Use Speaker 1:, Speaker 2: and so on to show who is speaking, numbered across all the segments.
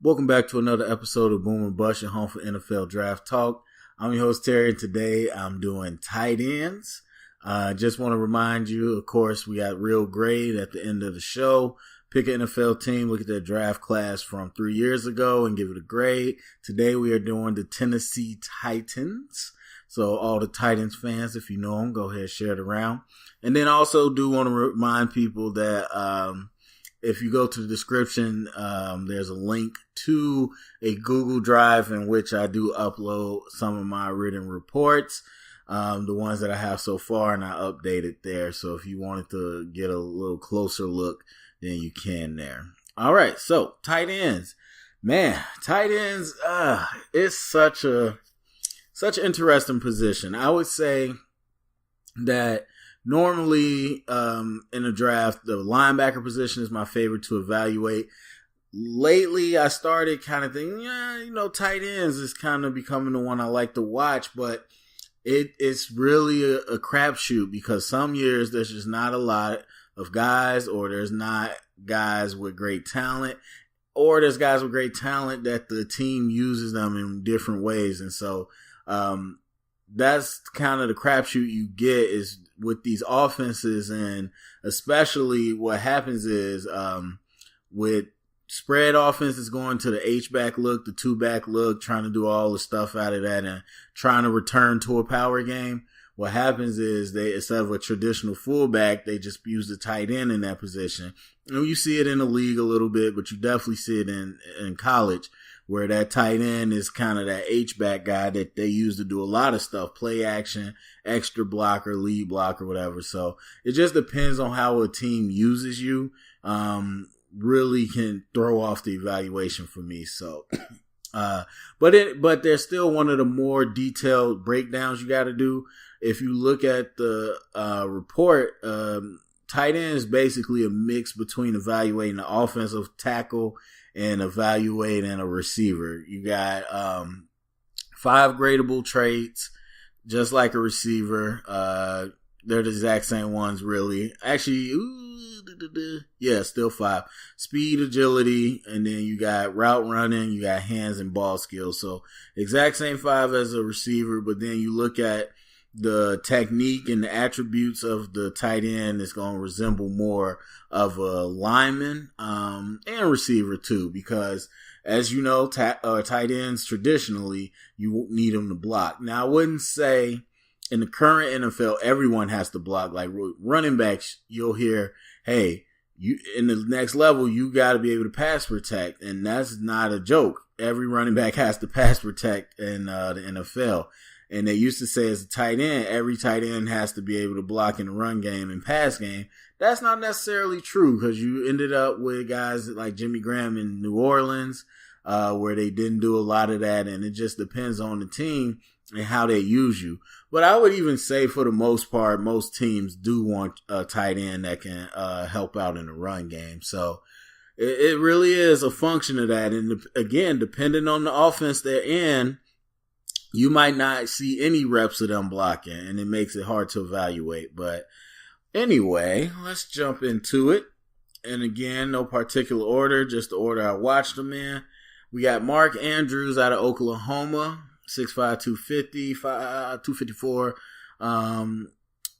Speaker 1: Welcome back to another episode of Boom and Bust, your home for NFL Draft Talk. I'm your host, Terry, and today I'm doing tight ends. Just want to remind you, of course, we got real grade at the end of the show. Pick an NFL team, look at their draft class from 3 years ago and give it a grade. Today we are doing the Tennessee Titans. So all the Titans fans, if you know them, go ahead and share it around. And then also do want to remind people that if you go to the description, there's a link to a Google Drive in which I do upload some of my written reports, the ones that I have so far, and I update it there. So if you wanted to get a little closer look, then you can there. All right, so tight ends. Man, tight ends, it's such an interesting position. I would say that normally, in a draft, the linebacker position is my favorite to evaluate. Lately, I started kind of thinking, tight ends is kind of becoming the one I like to watch, but it's really a crapshoot because some years there's just not a lot of guys, or there's not guys with great talent, or there's guys with great talent that the team uses them in different ways. And so, that's kind of the crapshoot you get is with these offenses, and especially what happens is with spread offenses going to the H-back look, the two-back look, trying to do all the stuff out of that and trying to return to a power game. What happens is they, instead of a traditional fullback, they just use the tight end in that position. And you see it in the league a little bit, but you definitely see it in college, where that tight end is kind of that H-back guy that they use to do a lot of stuff, play action, extra blocker, lead blocker, whatever. So it just depends on how a team uses you. Really can throw off the evaluation for me. So, but there's still one of the more detailed breakdowns you got to do. If you look at the report, tight end is basically a mix between evaluating the offensive tackle and evaluating a receiver. You got 5 gradable traits, just like a receiver. They're the exact same ones, really. Actually, still 5. Speed, agility, and then you got route running, you got hands and ball skills. So exact same 5 as a receiver, but then you look at the technique and the attributes of the tight end is going to resemble more of a lineman and receiver too, because as you know, tight ends traditionally you need them to block. Now I wouldn't say in the current NFL everyone has to block. Like running backs, you'll hear, hey, you in the next level you got to be able to pass protect, and that's not a joke. Every running back has to pass protect in the NFL. And they used to say as a tight end, every tight end has to be able to block in the run game and pass game. That's not necessarily true, because you ended up with guys like Jimmy Graham in New Orleans, where they didn't do a lot of that. And it just depends on the team and how they use you. But I would even say for the most part, most teams do want a tight end that can help out in the run game. So it really is a function of that. And again, depending on the offense they're in, you might not see any reps of them blocking, and it makes it hard to evaluate. But anyway, let's jump into it. And again, no particular order, just the order I watched them in. We got Mark Andrews out of Oklahoma, 6'5", 250, 254.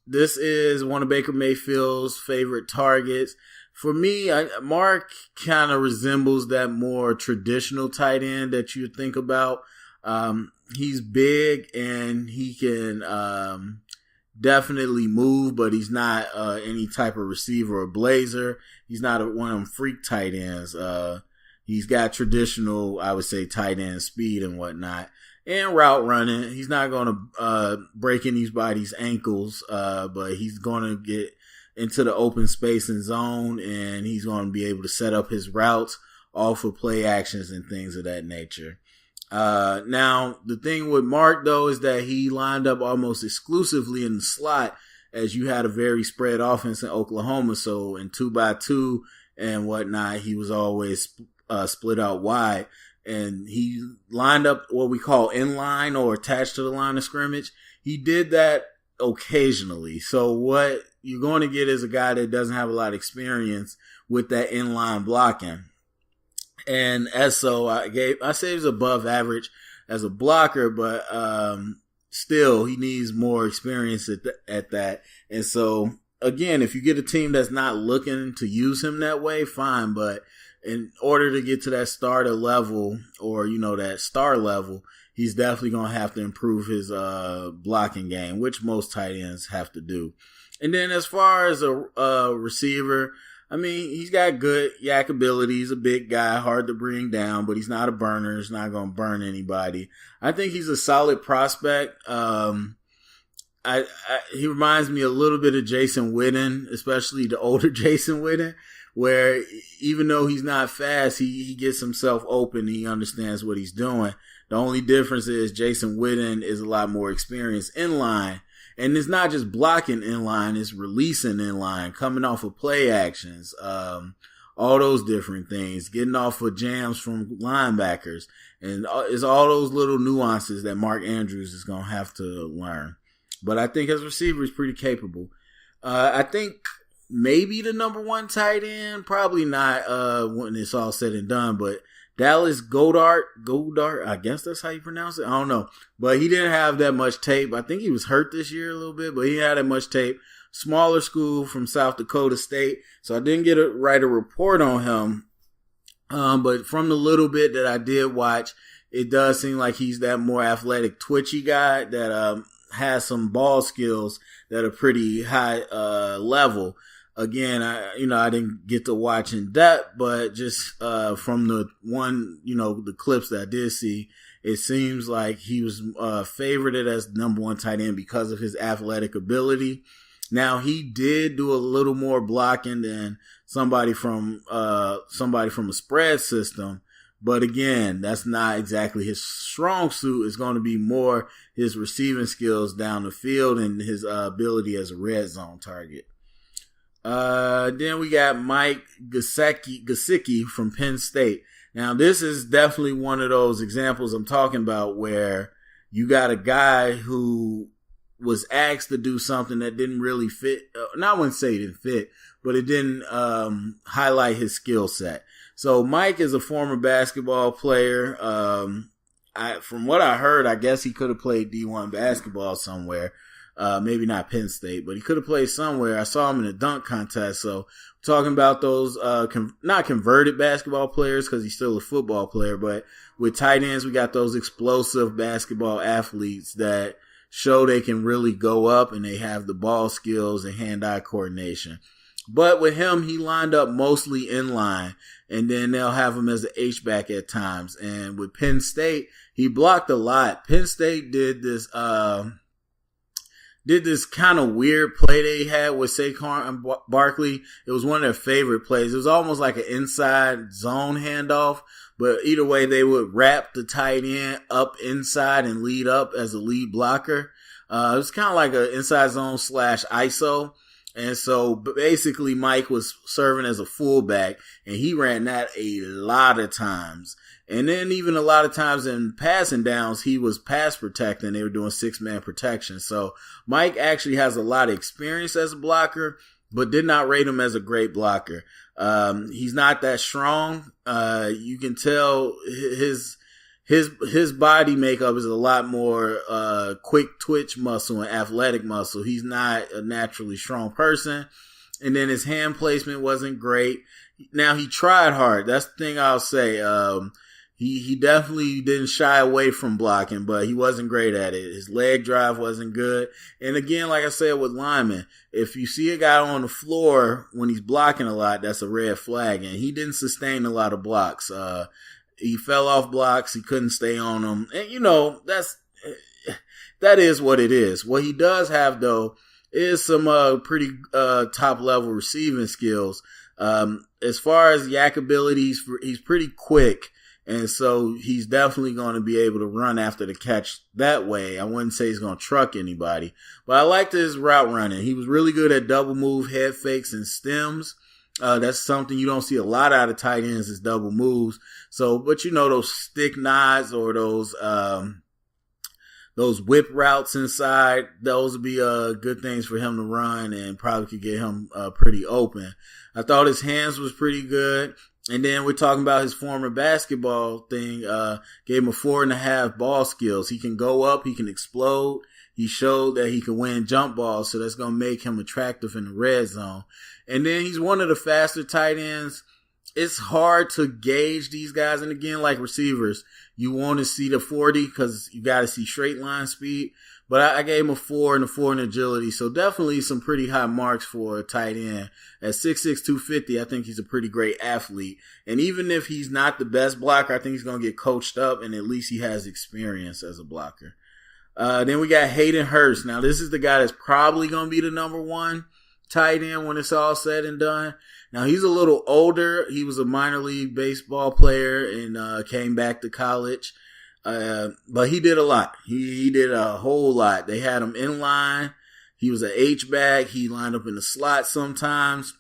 Speaker 1: This is one of Baker Mayfield's favorite targets. For me, Mark kind of resembles that more traditional tight end that you think about. He's big and he can definitely move, but he's not any type of receiver or blazer. He's not one of them freak tight ends. He's got traditional, I would say, tight end speed and whatnot. And route running. He's not going to break anybody's ankles, but he's going to get into the open space and zone, and he's going to be able to set up his routes off of play actions and things of that nature. Now, the thing with Mark, though, is that he lined up almost exclusively in the slot, as you had a very spread offense in Oklahoma. So in 2x2 and whatnot, he was always split out wide. And he lined up what we call inline or attached to the line of scrimmage. He did that occasionally. So what you're going to get is a guy that doesn't have a lot of experience with that inline blocking. And as so I say he's above average as a blocker, but still he needs more experience at that. And so again, if you get a team that's not looking to use him that way, fine. But in order to get to that starter level or, that star level, he's definitely going to have to improve his blocking game, which most tight ends have to do. And then as far as a receiver, I mean, he's got good yak ability. He's a big guy, hard to bring down, but he's not a burner. He's not going to burn anybody. I think he's a solid prospect. He reminds me a little bit of Jason Witten, especially the older Jason Witten, where even though he's not fast, he gets himself open. He understands what he's doing. The only difference is Jason Witten is a lot more experienced in line. And it's not just blocking in line, it's releasing in line, coming off of play actions, all those different things, getting off of jams from linebackers. And it's all those little nuances that Mark Andrews is going to have to learn. But I think his receiver is pretty capable. I think maybe the number one tight end, probably not when it's all said and done, but Dallas Goedert, I guess that's how you pronounce it. I don't know. But he didn't have that much tape. I think he was hurt this year a little bit, but he had that much tape. Smaller school from South Dakota State. So I didn't get to write a report on him. But from the little bit that I did watch, it does seem like he's that more athletic, twitchy guy that has some ball skills that are pretty high level. Again, I didn't get to watch in depth, but just from the one, the clips that I did see, it seems like he was favorited as number one tight end because of his athletic ability. Now, he did do a little more blocking than somebody from a spread system, but again, that's not exactly his strong suit. It's going to be more his receiving skills down the field and his ability as a red zone target. Then we got Mike Gesicki from Penn State. Now, this is definitely one of those examples I'm talking about where you got a guy who was asked to do something that didn't really fit. I wouldn't say it didn't fit, but it didn't highlight his skill set. So Mike is a former basketball player. From what I heard, I guess he could have played D1 basketball somewhere. Maybe not Penn State, but he could have played somewhere. I saw him in a dunk contest. So talking about those, not converted basketball players because he's still a football player, but with tight ends, we got those explosive basketball athletes that show they can really go up and they have the ball skills and hand-eye coordination. But with him, he lined up mostly in line, and then they'll have him as an H-back at times. And with Penn State, he blocked a lot. Penn State did this kind of weird play they had with Saquon Barkley. It was one of their favorite plays. It was almost like an inside zone handoff, but either way, they would wrap the tight end up inside and lead up as a lead blocker. It was kind of like an inside zone / ISO. And so basically Mike was serving as a fullback and he ran that a lot of times. And then even a lot of times in passing downs, he was pass protecting. They were doing 6-man protection. So Mike actually has a lot of experience as a blocker, but did not rate him as a great blocker. He's not that strong. You can tell his body makeup is a lot more quick twitch muscle and athletic muscle. He's not a naturally strong person. And then his hand placement wasn't great. Now he tried hard. That's the thing I'll say. He definitely didn't shy away from blocking, but he wasn't great at it. His leg drive wasn't good. And again, like I said with linemen, if you see a guy on the floor when he's blocking a lot, that's a red flag. And he didn't sustain a lot of blocks. He fell off blocks. He couldn't stay on them. And that is what it is. What he does have though is some pretty top level receiving skills. As far as yak abilities, he's pretty quick. And so he's definitely going to be able to run after the catch that way. I wouldn't say he's going to truck anybody, but I liked his route running. He was really good at double move, head fakes, and stems. That's something you don't see a lot out of tight ends is double moves. So, but those stick nods or those those whip routes inside, those would be good things for him to run and probably could get him pretty open. I thought his hands was pretty good. And then we're talking about his former basketball thing. Gave him a 4.5 ball skills. He can go up. He can explode. He showed that he can win jump balls, so that's going to make him attractive in the red zone. And then he's one of the faster tight ends. It's hard to gauge these guys. And again, like receivers, you want to see the 40 because you got to see straight line speed. But I gave him a 4 and a 4 in agility. So definitely some pretty high marks for a tight end. At 6'6", 250, I think he's a pretty great athlete. And even if he's not the best blocker, I think he's going to get coached up, and at least he has experience as a blocker. Then we got Hayden Hurst. Now, this is the guy that's probably going to be the number 1 tight end when it's all said and done. Now, he's a little older. He was a minor league baseball player and came back to college. But he did a lot. He did a whole lot. They had him in line. He was an H-back. He lined up in the slot sometimes.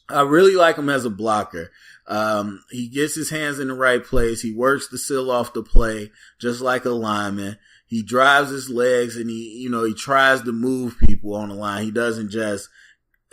Speaker 1: I really like him as a blocker. He gets his hands in the right place. He works to seal off the play just like a lineman. He drives his legs and he tries to move people on the line. He doesn't just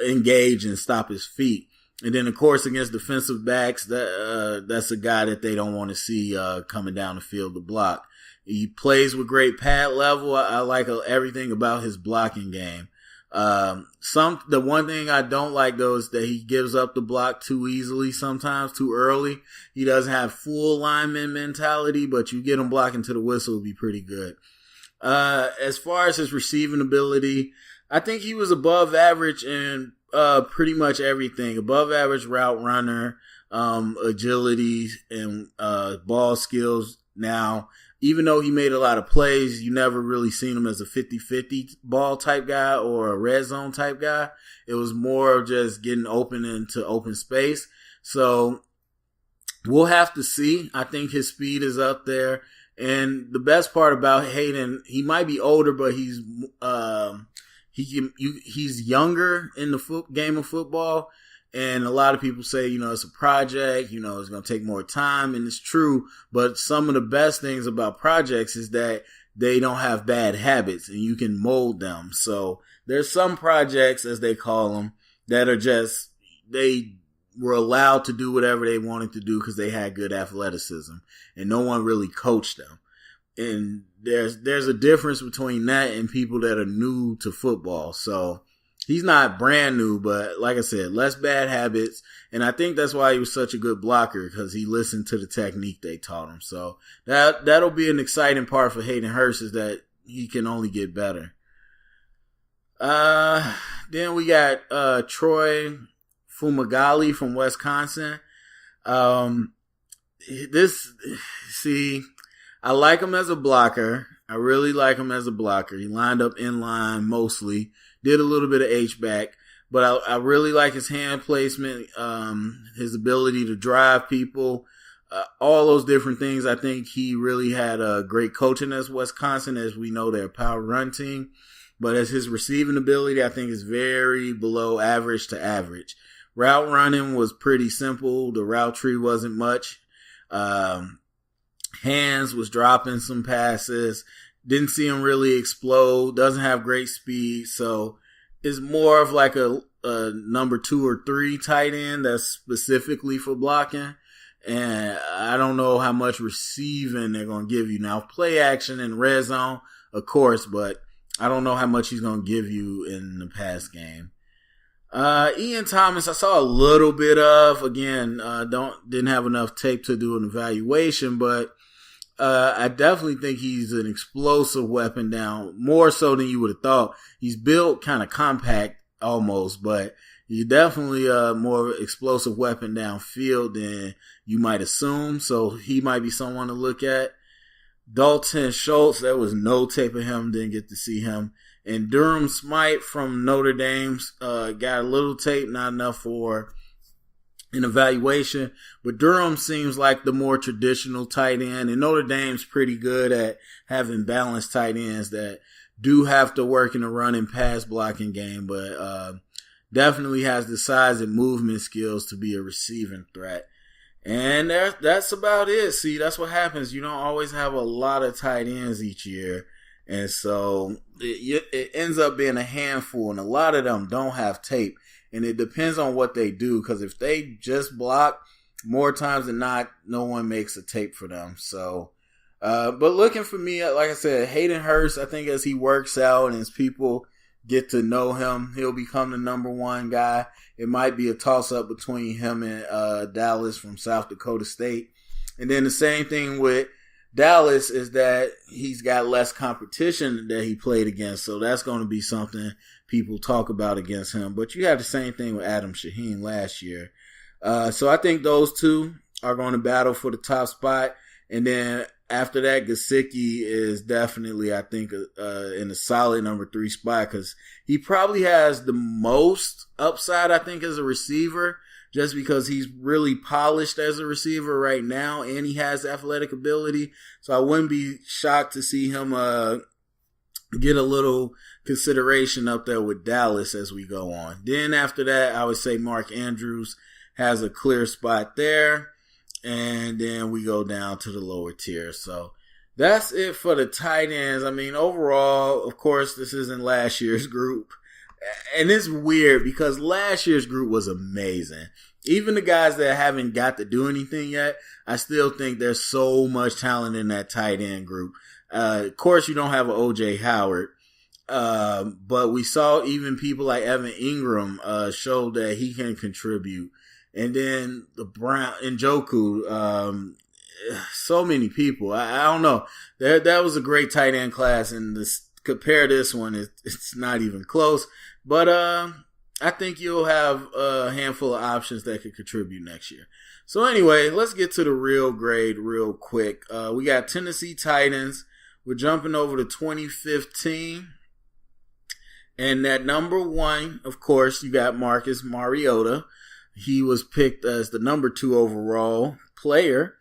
Speaker 1: engage and stop his feet. And then, of course, against defensive backs, that's a guy that they don't want to see coming down the field to block. He plays with great pad level. I like everything about his blocking game. The one thing I don't like, though, is that he gives up the block too easily sometimes, too early. He doesn't have full lineman mentality, but you get him blocking to the whistle would be pretty good. As far as his receiving ability, I think he was above average in pretty much everything. Above average route runner, agility, and ball skills. Now, even though he made a lot of plays, you never really seen him as a 50-50 ball type guy or a red zone type guy. It was more of just getting open into open space. So we'll have to see. I think his speed is up there. And the best part about Hayden, he might be older, but he's younger in the game of football. And a lot of people say, it's a project, it's going to take more time, and it's true. But some of the best things about projects is that they don't have bad habits and you can mold them. So there's some projects, as they call them, that are just, they were allowed to do whatever they wanted to do because they had good athleticism and no one really coached them. And there's a difference between that and people that are new to football. So he's not brand new, but like I said, less bad habits. And I think that's why he was such a good blocker, because he listened to the technique they taught him. So that'll be an exciting part for Hayden Hurst, is that he can only get better. Then we got Troy Fumagalli from Wisconsin. I like him as a blocker. I really like him as a blocker. He lined up in line mostly. Did a little bit of H-back, but I really like his hand placement, his ability to drive people, all those different things. I think he really had a great coaching as Wisconsin, as we know they're a power run team. But as his receiving ability, I think is very below average to average. Route running was pretty simple. The route tree wasn't much. Hands was dropping some passes. Didn't see him really explode. Doesn't have great speed. So it's more of like a number 2 or 3 tight end that's specifically for blocking. And I don't know how much receiving they're going to give you. Now, play action in red zone, of course, but I don't know how much he's going to give you in the pass game. Ian Thomas, I saw a little bit of. Again, didn't have enough tape to do an evaluation, but I definitely think he's an explosive weapon down, more so than you would have thought. He's built kind of compact almost, but he's definitely a more explosive weapon downfield than you might assume. So he might be someone to look at. Dalton Schultz, there was no tape of him, didn't get to see him. And Durham Smythe from Notre Dame got a little tape, not enough for an evaluation. But Durham seems like the more traditional tight end, and Notre Dame's pretty good at having balanced tight ends that do have to work in the run and pass blocking game, but definitely has the size and movement skills to be a receiving threat. And that's about it. See, that's what happens. You don't always have a lot of tight ends each year. And so it ends up being a handful, and a lot of them don't have tape. And it depends on what they do, because if they just block, more times than not, no one makes a tape for them. So, but looking for me, like I said, Hayden Hurst, I think as he works out and as people get to know him, he'll become the number one guy. It might be a toss-up between him and Dallas from South Dakota State. And then the same thing with Dallas is that he's got less competition that he played against. So that's going to be something people talk about against him. But you have the same thing with Adam Shaheen last year. So I think those two are going to battle for the top spot. And then after that, Gesicki is definitely, I think, in a solid number 3 spot, because he probably has the most upside, I think, as a receiver, just because he's really polished as a receiver right now and he has athletic ability. So I wouldn't be shocked to see him get a little consideration up there with Dallas as we go on. Then after that, I would say Mark Andrews has a clear spot there. And then we go down to the lower tier. So that's it for the tight ends. I mean, overall, of course, this isn't last year's group. And it's weird because last year's group was amazing. Even the guys that haven't got to do anything yet, I still think there's so much talent in that tight end group. Of course, you don't have an O.J. Howard. But we saw even people like Evan Ingram show that he can contribute. And then the Brown and Njoku, so many people. I don't know. That was a great tight end class, and compare this one, it's not even close. But I think you'll have a handful of options that could contribute next year. So anyway, let's get to the real grade real quick. We got Tennessee Titans. We're jumping over to 2015. And at number 1, of course, you got Marcus Mariota. He was picked as the number 2 overall player.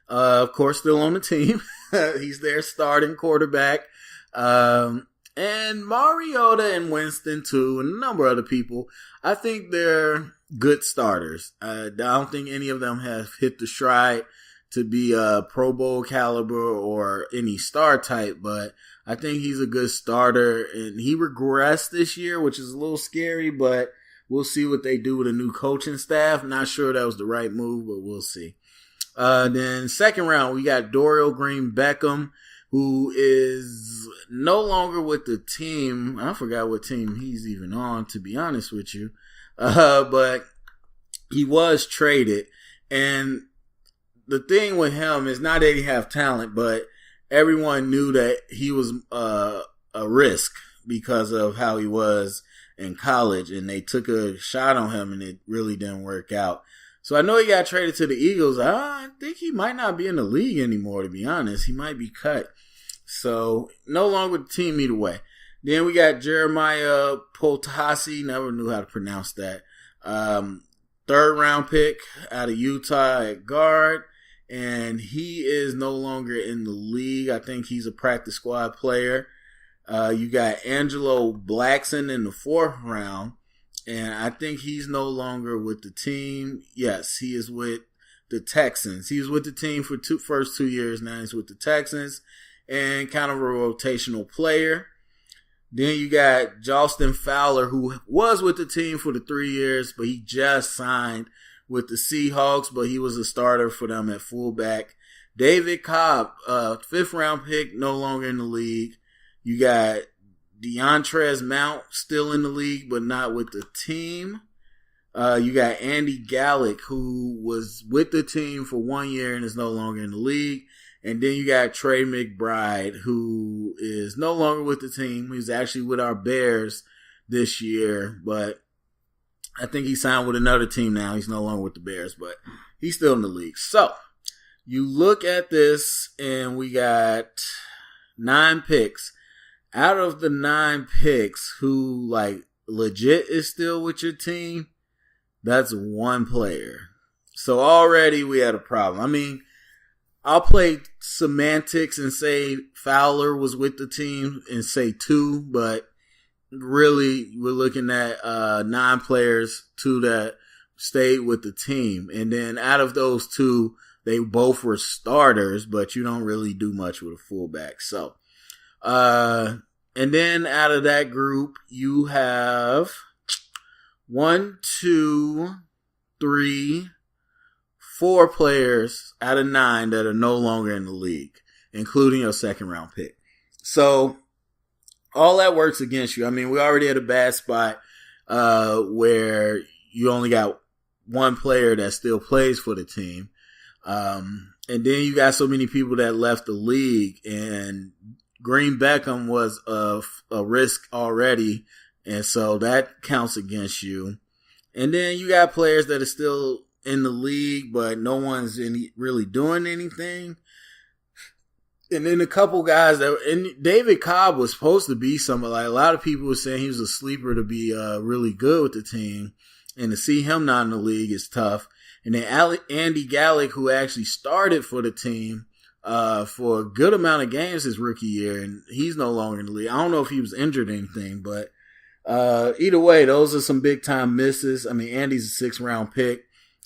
Speaker 1: Of course, still on the team. He's their starting quarterback. And Mariota and Winston, too, and a number of other people, I think they're good starters. I don't think any of them have hit the stride to be a Pro Bowl caliber or any star type, but I think he's a good starter. And he regressed this year, which is a little scary, but we'll see what they do with a new coaching staff. Not sure that was the right move, but we'll see. Then second round, we got Dorial Green Beckham, who is no longer with the team. I forgot what team he's even on, to be honest with you. But he was traded. And the thing with him is not that he have talent, but everyone knew that he was a risk because of how he was in college, and they took a shot on him, and it really didn't work out. So I know he got traded to the Eagles. I think he might not be in the league anymore, to be honest. He might be cut. So no longer with the team either way. Then we got Jeremiah Potasi. Never knew how to pronounce that. 3rd round pick out of Utah at guard. And he is no longer in the league. I think he's a practice squad player. You got Angelo Blackson in the 4th round. And I think he's no longer with the team. Yes, he is with the Texans. He was with the team for first 2 years. Now he's with the Texans. And kind of a rotational player. Then you got Justin Fowler, who was with the team for the 3 years, but he just signed with the Seahawks, but he was a starter for them at fullback. David Cobb, 5th round pick, no longer in the league. You got DeAndre Mount still in the league, but not with the team. You got Andy Gallick, who was with the team for 1 year and is no longer in the league. And then you got Trey McBride, who is no longer with the team. He's actually with our Bears this year, but I think he signed with another team now. He's no longer with the Bears, but he's still in the league. So you look at this, and we got 9 picks. Out of the 9 picks, who like legit is still with your team, that's 1 player. So already we had a problem. I mean, I'll play semantics and say Fowler was with the team and say 2, but really we're looking at 9 players, 2 that stayed with the team. And then out of those 2, they both were starters, but you don't really do much with a fullback. So And then out of that group, you have 1, 2, 3, 4 players out of 9 that are no longer in the league, including your second round pick. So all that works against you. I mean, we already had a bad spot where you only got one player that still plays for the team. And then you got so many people that left the league, and Green Beckham was a risk already, and so that counts against you. And then you got players that are still in the league, but no one's really doing anything. And then a couple guys and David Cobb was supposed to be something. Like, a lot of people were saying he was a sleeper to be really good with the team, and to see him not in the league is tough. And then Andy Gallick, who actually started for the team for a good amount of games his rookie year, and he's no longer in the league. I don't know if he was injured or anything, but either way, those are some big time misses. I mean, Andy's a 6th round pick,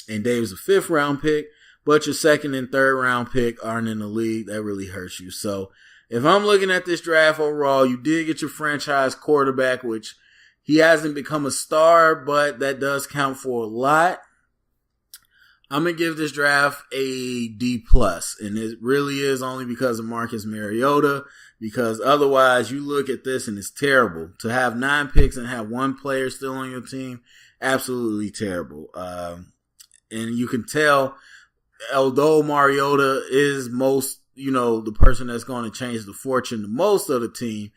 Speaker 1: and Dave's a 5th round pick, but your 2nd and 3rd round pick aren't in the league. That really hurts you. So if I'm looking at this draft overall, you did get your franchise quarterback, which he hasn't become a star, but that does count for a lot. I'm going to give this draft a D+, and it really is only because of Marcus Mariota, because otherwise you look at this and it's terrible. To have 9 picks and have 1 player still on your team, absolutely terrible. And you can tell, although Mariota is the person that's going to change the fortune the most of the team,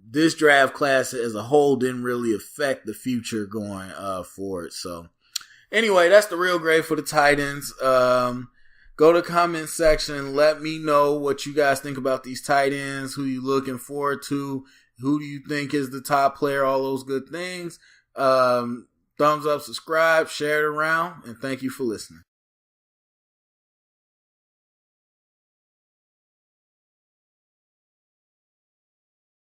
Speaker 1: this draft class as a whole didn't really affect the future going forward. So anyway, that's the real grade for the tight ends. Go to the comment section. Let me know what you guys think about these tight ends. Who you looking forward to? Who do you think is the top player? All those good things. Thumbs up, subscribe, share it around, and thank you for listening.